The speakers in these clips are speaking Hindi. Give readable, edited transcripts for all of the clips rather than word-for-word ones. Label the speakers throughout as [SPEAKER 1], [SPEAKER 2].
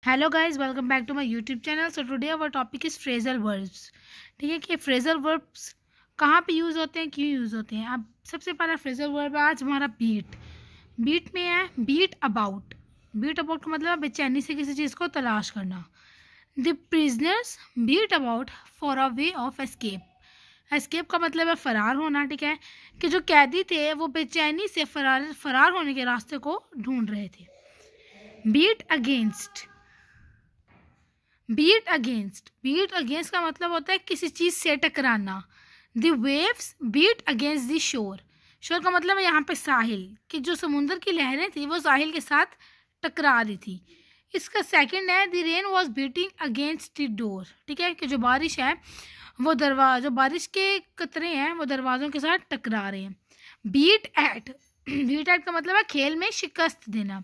[SPEAKER 1] Hello guys, welcome back to my YouTube channel. So today our topic is phrasal verbs. ठीक है कि फ्रेजल वर्ब्स कहाँ पे यूज़ होते हैं, क्यों यूज़ होते हैं। अब सबसे पहला फ्रेजल वर्ब है आज हमारा बीट। बीट में है बीट अबाउट। बीट अबाउट का मतलब है बेचैनी से किसी चीज़ को तलाश करना। The prisoners beat about for a way of escape. Escape का मतलब है फरार होना। ठीक है कि जो कैदी थे वो बेचैनी से फरार होने के रास्ते को ढूंढ रहे थे। Beat against. Beat against. Beat against का मतलब होता है किसी चीज़ से टकराना। The waves beat against the shore. Shore का मतलब है यहाँ पे साहिल, कि जो समुद्र की लहरें थी वो साहिल के साथ टकरा रही थी। इसका सेकंड है the rain was beating against the door. ठीक है कि जो बारिश है वो जो बारिश के कतरे हैं वो दरवाज़ों के साथ टकरा रहे हैं। Beat eight. बीट एट का मतलब है खेल में शिकस्त देना।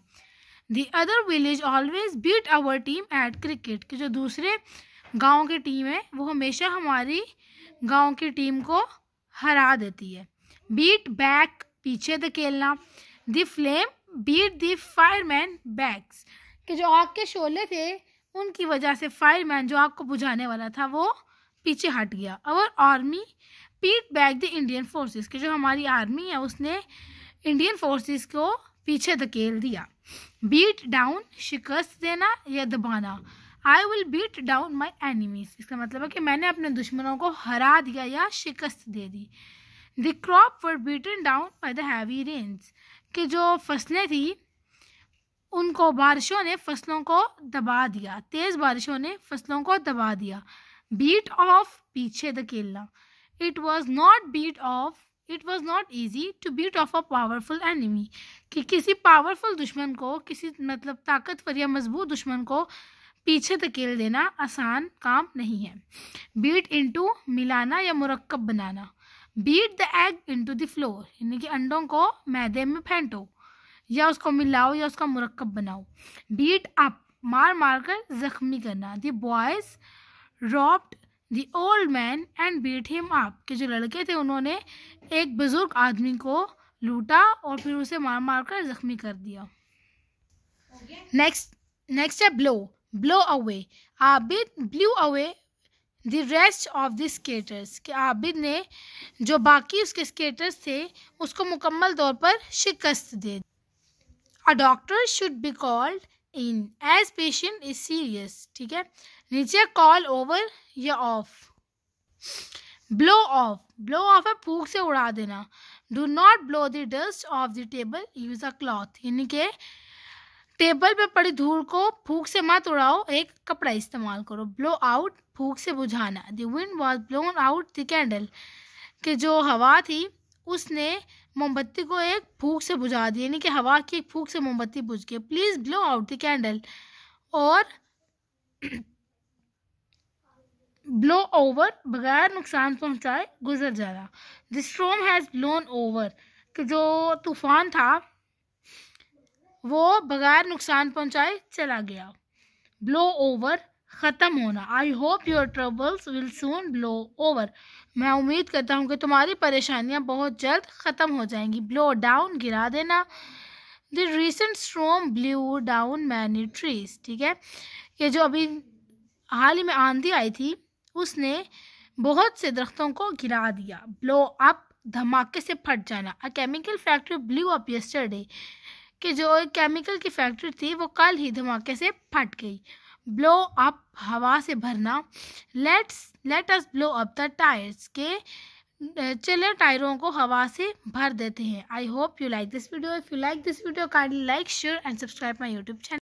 [SPEAKER 1] The other village always beat our team at cricket। कि जो दूसरे गांव की टीम है वो हमेशा हमारी गांव की टीम को हरा देती है। Beat back पीछे धकेलना। The flame beat the fireman backs। कि जो आग के शोले थे उनकी वजह से फायरमैन जो आग को बुझाने वाला था वो पीछे हट गया। Our army beat back the Indian forces। कि जो हमारी आर्मी है उसने इंडियन फोर्सेस को पीछे धकेल दिया। बीट डाउन शिकस्त देना या दबाना। I will beat down my enemies. इसका मतलब है कि मैंने अपने दुश्मनों को हरा दिया या शिकस्त दे दी। The crop were beaten down by the heavy rains. कि जो फसलें थी उनको बारिशों ने फसलों को दबा दिया। तेज़ बारिशों ने फसलों को दबा दिया। बीट ऑफ पीछे धकेलना। It was not easy to beat off a powerful enemy. कि किसी पावरफुल दुश्मन को, किसी मतलब ताकतवर या मजबूत दुश्मन को पीछे धकेल देना आसान काम नहीं है। बीट इनटू मिलाना या मुरक्कब बनाना। Beat the egg into the flour यानी कि अंडों को मैदे में फेंटो या उसको मिलाओ या उसका मुरक्कब बनाओ। बीट अप मार मार कर जख्मी करना। The boys robbed the old man and beat him up. कि जो लड़के थे उन्होंने एक बुजुर्ग आदमी को लूटा और फिर उसे मार मार कर जख्मी कर दिया। नेक्स्ट है blow. Blow away. Abid blue away the rest of the skaters. कि आबिद ने जो बाकी उसके स्केटर्स थे उसको मुकम्मल तौर पर शिकस्त दे दी। A doctor should be called in as patient is serious. ठीक है नीचे कॉल ओवर या off. Blow off. Blow off है फूंक से उड़ा देना। Do not blow the dust off the table use a cloth. यानी कि टेबल पे पड़ी धूल को फूंक से मत उड़ाओ, एक कपड़ा इस्तेमाल करो। ब्लो आउट फूंक से बुझाना। The wind was blown out the candle. कि जो हवा थी उसने मोमबत्ती को एक फूंक से बुझा दी। यानी कि हवा की एक फूंक से मोमबत्ती बुझ गई। Please blow out the candle. और ब्लो ओवर बगैर नुकसान पहुंचाए गुजर जाना। The storm has blown over. कि जो तूफान था वो बगैर नुकसान पहुंचाए चला गया। ब्लो ओवर ख़त्म होना। I hope your troubles will soon blow over. मैं उम्मीद करता हूँ कि तुम्हारी परेशानियाँ बहुत जल्द ख़त्म हो जाएंगी। ब्लो डाउन गिरा देना। The recent storm blue down many trees. ठीक है ये जो अभी हाल ही में आंधी आई थी उसने बहुत से दरख्तों को गिरा दिया। ब्लो अप धमाके से फट जाना। A chemical factory blew up yesterday. कि जो एक केमिकल की फैक्ट्री थी वो कल ही धमाके से फट गई। ब्लो अप हवा से भरना। Let us blow up the tyres. के चले टायरों को हवा से भर देते हैं। I hope you like this video. If you like this video kindly like share and subscribe my YouTube channel.